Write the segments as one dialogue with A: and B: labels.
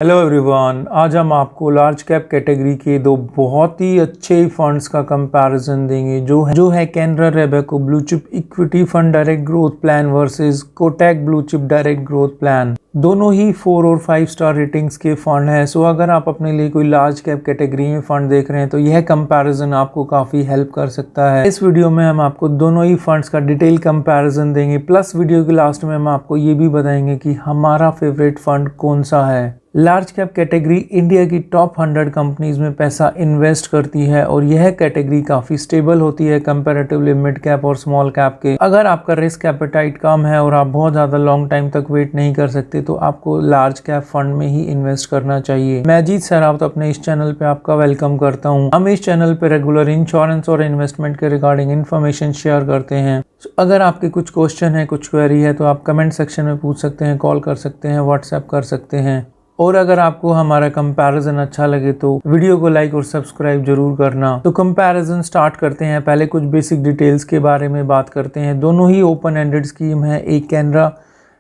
A: Hello everyone, आज हम आपको लार्ज कैप कैटेगरी के दो बहुत ही अच्छे फंड्स का कंपैरिजन देंगे जो है Canara Robeco blue chip equity fund direct growth plan versus Kotak blue chip direct growth plan. दोनों ही 4 और 5 स्टार रेटिंग्स के फंड हैं। सो अगर आप अपने लिए कोई लार्ज कैप कैटेगरी में फंड देख रहे हैं तो यह कंपैरिजन आपको काफी हेल्प कर सकता है। इस वीडियो में हम आपको दोनों ही फंड्स का डिटेल कंपैरिजन देंगे, प्लस वीडियो के लास्ट में हम आपको ये भी बताएंगे कि हमारा फेवरेट फंड कौन सा है। लार्ज कैप कैटेगरी इंडिया की टॉप 100 कंपनीज में पैसा इन्वेस्ट करती है और यह कैटेगरी काफी स्टेबल होती है कंपैरेटिवली मिड कैप और स्मॉल कैप के। अगर आपका रिस्क एपेटाइट कम है और आप बहुत ज्यादा लॉन्ग टाइम तक वेट नहीं कर सकते तो आपको लार्ज कैप फंड में ही इन्वेस्ट करना चाहिए। मैं अजीत सरावत अपने इस चैनल पे आपका वेलकम करता हूँ। हम इस चैनल पे रेगुलर इंश्योरेंस और इन्वेस्टमेंट के रिगार्डिंग इन्फॉर्मेशन शेयर करते हैं। अगर आपके कुछ क्वेश्चन है, कुछ क्वेरी है तो आप कमेंट सेक्शन में पूछ सकते हैं, कॉल कर सकते हैं, व्हाट्सएप कर सकते हैं। और अगर आपको हमारा कंपैरिजन अच्छा लगे तो वीडियो को लाइक और सब्सक्राइब जरूर करना। तो कंपैरिजन स्टार्ट करते हैं। पहले कुछ बेसिक डिटेल्स के बारे में बात करते हैं। दोनों ही ओपन एंडेड स्कीम है। एक कैनरा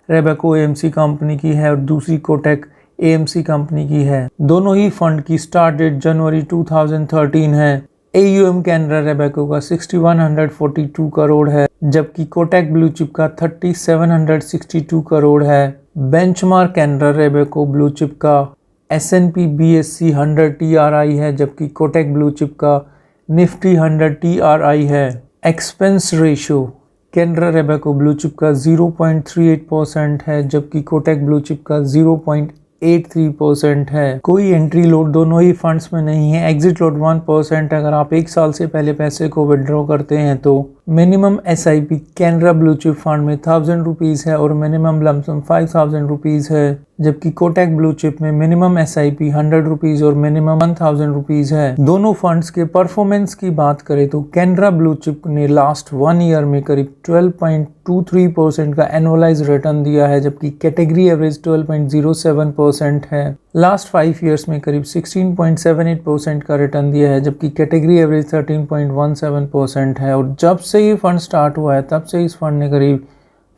A: रोबेको एएमसी कंपनी की है और दूसरी कोटक एएमसी कंपनी की है। दोनों ही फंड की स्टार्ट डेट जनवरी 2013 है। AUM कैनरा रोबेको का 6142 करोड़ है जबकि कोटक ब्लू चिप का 3762 करोड़ है। Benchmark Canara Robeco blue chip का S&P BSE 100 TRI है जबकि कोटक ब्लू चिप का निफ्टी 100 TRI है। Expense ratio Canara Robeco blue chip का 0.38% है जबकि कोटक ब्लू चिप का 0.83% है। कोई एंट्री लोड दोनों ही फंड्स में नहीं है। एग्जिट लोड 1% अगर आप 1 साल से पहले पैसे को विड्रॉ करते हैं तो। Minimum SIP Canara blue chip fund में 1000 रुपीज है और मिनिमम लमसम 5000 रुपीज है जबकि कोटक ब्लू चिप में मिनिमम SIP 100 रुपीज और मिनिमम 1000 रुपीज है। दोनों फंड्स के परफॉर्मेंस की बात करें तो कैनरा ब्लू चिप ने लास्ट 1 ईयर में करीब 12.23% का एनुअलाइज रिटर्न दिया है जबकि कैटेगरी एवरेज 12.07% है। लास्ट 5 ईयर्स में करीब 16.78% का रिटर्न दिया है जबकि कैटेगरी एवरेज 13.17% है। और जब से ये फंड स्टार्ट हुआ है तब से इस फंड ने करीब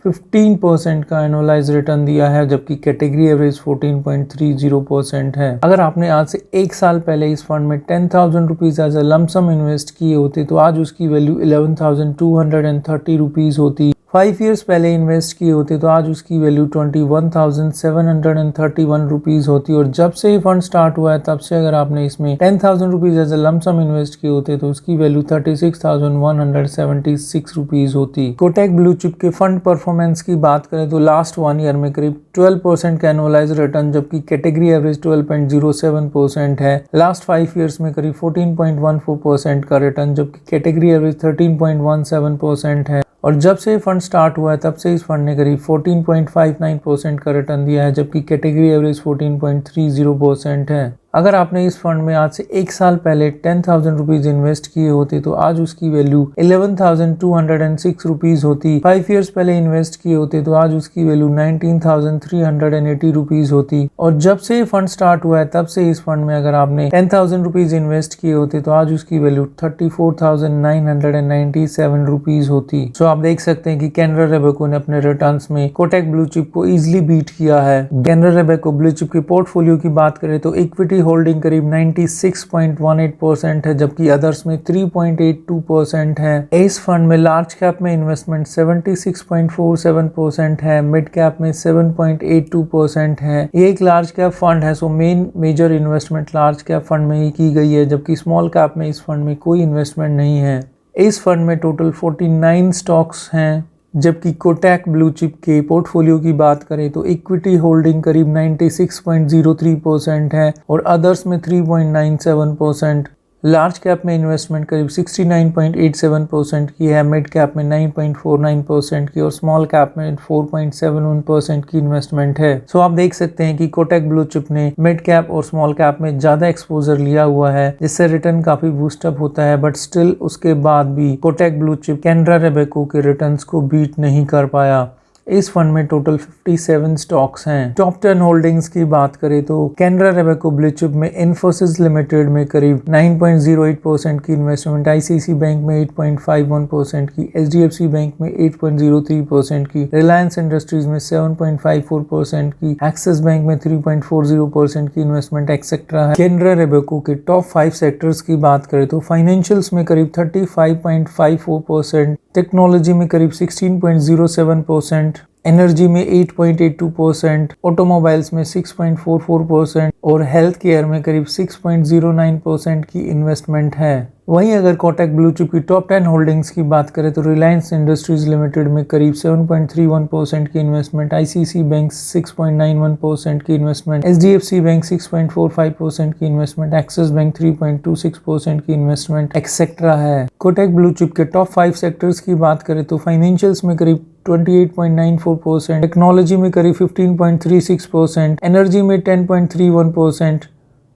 A: 15% का एनुअलाइज रिटर्न दिया है जबकि कैटेगरी एवरेज 14.30% है। अगर आपने आज से 1 साल पहले इस फंड में 10,000 rupees as a lump sum invest किए होते तो आज उसकी वैल्यू 11,230 रुपीज होती। 5 ईयर्स पहले इन्वेस्ट किए होते तो आज उसकी वैल्यू 21,731 रुपीज होती। और जब से ये फंड स्टार्ट हुआ है तब से अगर आपने इसमें 10,000 rupees as a lump sum invest किए होते तो उसकी वैल्यू 36,176 रुपीज होती। कोटक ब्लू चिप के फंड परफॉर्मेंस की बात करें तो लास्ट 1 ईयर में करीब 12% का एनुअलाइज रिटर्न जबकि कैटेगरी एवरेज 12.07% है। लास्ट 5 ईयर्स में करीब 14.14% का रिटर्न जबकि कैटेगरी एवरेज 13.17% है। और जब से फंड स्टार्ट हुआ है तब से इस फंड ने करीब 14.59% का रिटर्न दिया है जबकि कैटेगरी एवरेज 14.30% है। अगर आपने इस फंड में आज से 1 साल पहले 10,000 रुपीज इन्वेस्ट किए होते तो आज उसकी वैल्यू 11,206 रुपीज होती। 5 ईयर्स पहले इन्वेस्ट किए होते तो आज उसकी वैल्यू 19,380 रुपीज होती। और जब से ये फंड स्टार्ट हुआ है तब से इस फंड में अगर आपने 10,000 रुपीज इन्वेस्ट किए होते तो आज उसकी वैल्यू 34,997 रुपीज होती। सो आप देख सकते हैं कि कैनरा रोबेको ने अपने रिटर्न्स में कोटक ब्लू चिप को इजिली बीट किया है। कैनरा रोबेको ब्लू चिप के पोर्टफोलियो की बात करें तो इक्विटी होल्डिंग करीब 96.18% है जबकि अदर्स में 3.82% है। इस फंड में लार्ज कैप में इन्वेस्टमेंट 76.47% है, मिड कैप में 7.82% है। ये एक लार्ज कैप फंड है, so major investment large cap fund में ही की गई है जबकि स्मॉल कैप में इस फंड में कोई इन्वेस्टमेंट नहीं है। इस फंड में टोटल 49 स्टॉक्स हैं जबकि कोटक ब्लू चिप के पोर्टफोलियो की बात करें तो इक्विटी होल्डिंग करीब 96.03% है और अदर्स में 3.97%। लार्ज कैप में इन्वेस्टमेंट करीब 69.87% की है, मिड कैप में 9.49% की और स्मॉल कैप में 4.71% की इन्वेस्टमेंट है। सो आप देख सकते हैं कि कोटक ब्लू चिप ने मिड कैप और स्मॉल कैप में ज्यादा एक्सपोजर लिया हुआ है जिससे रिटर्न काफी बूस्टअप होता है, बट स्टिल उसके बाद भी Kotak blue chip Canara Robeco के रिटर्न्स को बीट नहीं कर पाया। इस फंड में टोटल 57 स्टॉक्स हैं। टॉप 10 होल्डिंग्स की बात करें तो कैनरा रोबेको ब्लू चिप में इन्फोसिस लिमिटेड में करीब 9.08% की इन्वेस्टमेंट, आईसीआईसी बैंक में 8.51% की, एचडीएफसी बैंक में 8.03% की, रिलायंस इंडस्ट्रीज में 7.54% की, एक्सिस बैंक में 3.40% की इन्वेस्टमेंट एक्सेट्रा है। कैनरा रोबेको के टॉप 5 सेक्टर्स की बात करें तो फाइनेंशियल्स में करीब 35.54%, टेक्नोलॉजी में करीब 16.07%, एनर्जी में 8.82%, ऑटोमोबाइल्स में 6.44% और हेल्थ केयर में करीब 6.09% की इन्वेस्टमेंट है। वहीं अगर कोटक ब्लू चिप की टॉप 10 होल्डिंग्स की बात करें तो रिलायंस इंडस्ट्रीज लिमिटेड में करीब 7.31% की इन्वेस्टमेंट, आईसीआईसी बैंक 6.91% की इन्वेस्टमेंट, एचडीएफसी बैंक 6.45% की इन्वेस्टमेंट, एक्सिस बैंक 3.26% की इन्वेस्टमेंट एक्सेट्रा है। कोटक ब्लू चिप के टॉप 5 सेक्टर्स की बात करें तो फाइनेंशियल्स में करीब 28.94%, टेक्नोलॉजी में करीब 15.36%, एनर्जी में 10.31%,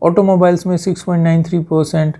A: ऑटोमोबाइल्स में 6.93%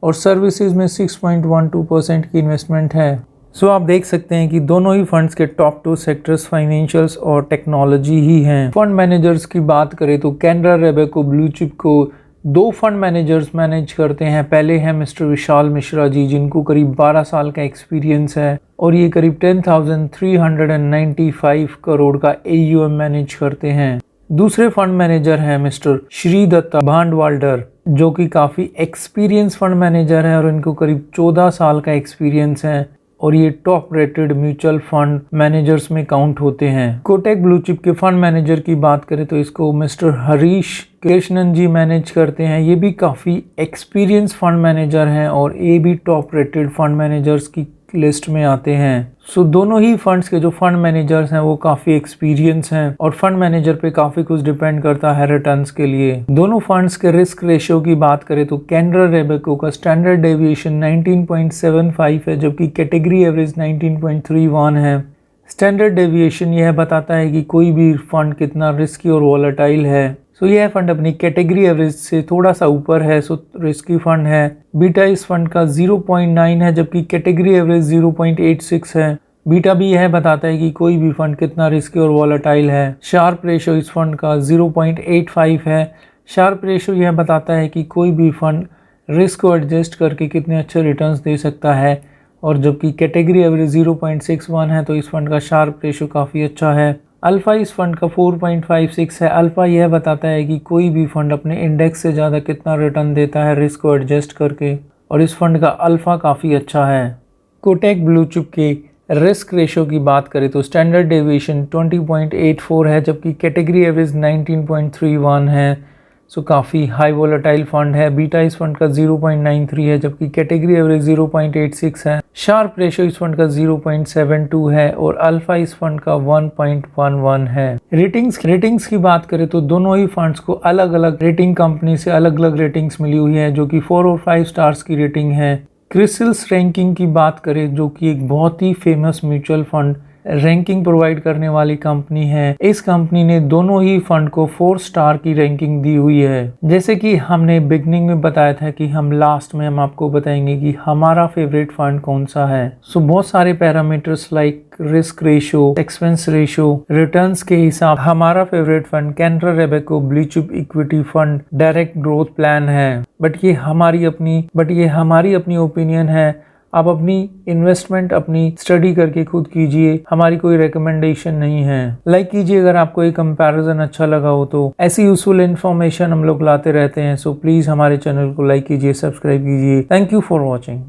A: और सर्विसेज में 6.12% की इन्वेस्टमेंट है। सो आप देख सकते हैं कि दोनों ही फंड्स के टॉप 2 सेक्टर्स फाइनेंशियल्स और टेक्नोलॉजी ही हैं। फंड मैनेजर्स की बात करें तो कैनरा रोबेको ब्लू चिप को 2 फंड मैनेजर्स मैनेज करते हैं। पहले हैं मिस्टर विशाल मिश्रा जी, जिनको करीब 12 साल का एक्सपीरियंस है और ये करीब 10,395 करोड़ का AUM मैनेज करते हैं। दूसरे फंड मैनेजर हैं मिस्टर श्री दत्ता भांडवाल्डर, जो कि काफ़ी एक्सपीरियंस फंड मैनेजर है और इनको करीब 14 साल का एक्सपीरियंस है और ये top rated mutual fund managers में काउंट होते हैं। कोटक ब्लू चिप के फंड मैनेजर की बात करें तो इसको मिस्टर हरीश कृष्णन जी मैनेज करते हैं। ये भी काफ़ी एक्सपीरियंस फंड मैनेजर हैं और ये भी टॉप रेटेड फंड मैनेजर्स की लिस्ट में आते हैं। सो दोनों ही फंड्स के जो फंड मैनेजर्स हैं वो काफ़ी एक्सपीरियंस हैं और फंड मैनेजर पे काफ़ी कुछ डिपेंड करता है रिटर्न्स के लिए। दोनों फंड्स के रिस्क रेशियो की बात करें तो कैनरा रोबेको का स्टैंडर्ड डेविएशन 19.75 है, जबकि कैटेगरी एवरेज 19.31 है। स्टैंडर्ड डेविएशन यह बताता है कि कोई भी फंड कितना रिस्की और वॉलेटाइल है। सो यह फंड अपनी कैटेगरी एवरेज से थोड़ा सा ऊपर है, सो रिस्की फंड है। बीटा इस फंड का 0.9 है, जबकि कैटेगरी एवरेज 0.86 है। बीटा भी यह बताता है कि कोई भी फंड कितना रिस्की और वॉलेटाइल है। शार्प रेशो इस फंड का 0.85 है। शार्प रेशो यह बताता है कि कोई भी फंड रिस्क को एडजस्ट करके कितने अच्छे रिटर्न्स दे सकता है और जबकि कैटेगरी एवरेज 0.61 है तो इस फंड का शार्प रेशो काफ़ी अच्छा है। अल्फ़ा इस फंड का 4.56 है। अल्फ़ा यह बताता है कि कोई भी फंड अपने इंडेक्स से ज़्यादा कितना रिटर्न देता है रिस्क को एडजस्ट करके, और इस फंड का अल्फ़ा काफ़ी अच्छा है। कोटक ब्लू चिप के रिस्क रेशो की बात करें तो स्टैंडर्ड डेविएशन 20.84 है, जबकि कैटेगरी एवरेज 19.31 है। सो काफ़ी हाई वोलेटाइल फंड है। बीटा इस फंड का 0.93 है, जबकि कैटेगरी एवरेज 0.86 है। शार्प रेशो इस फंड का 0.72 है और अल्फा इस फंड का 1.11 है। रेटिंग्स की बात करें तो दोनों ही फंड्स को अलग अलग रेटिंग कंपनी से अलग अलग रेटिंग्स मिली हुई है, जो कि 4 और 5 स्टार्स की रेटिंग है। क्रिसिल्स रैंकिंग की बात करें, जो कि एक बहुत ही famous mutual fund ranking provide करने वाली कंपनी है, इस कंपनी ने दोनों ही फंड को 4 स्टार की रैंकिंग दी हुई है। जैसे कि हमने बिगनिंग में बताया था कि हम लास्ट में हम आपको बताएंगे कि हमारा फेवरेट फंड कौन सा है। सो बहुत सारे parameters like risk ratio, expense ratio, returns के हिसाब हमारा favourite fund Canara Robeco blue chip equity fund direct growth plan है। बट ये हमारी अपनी ओपिनियन है। आप अपनी इन्वेस्टमेंट अपनी स्टडी करके खुद कीजिए, हमारी कोई रिकमेंडेशन नहीं है। लाइक कीजिए अगर आपको ये कंपैरिजन अच्छा लगा हो तो। ऐसी यूजफुल इन्फॉर्मेशन हम लोग लाते रहते हैं, सो प्लीज़ हमारे चैनल को लाइक कीजिए, सब्सक्राइब कीजिए। Thank you for watching.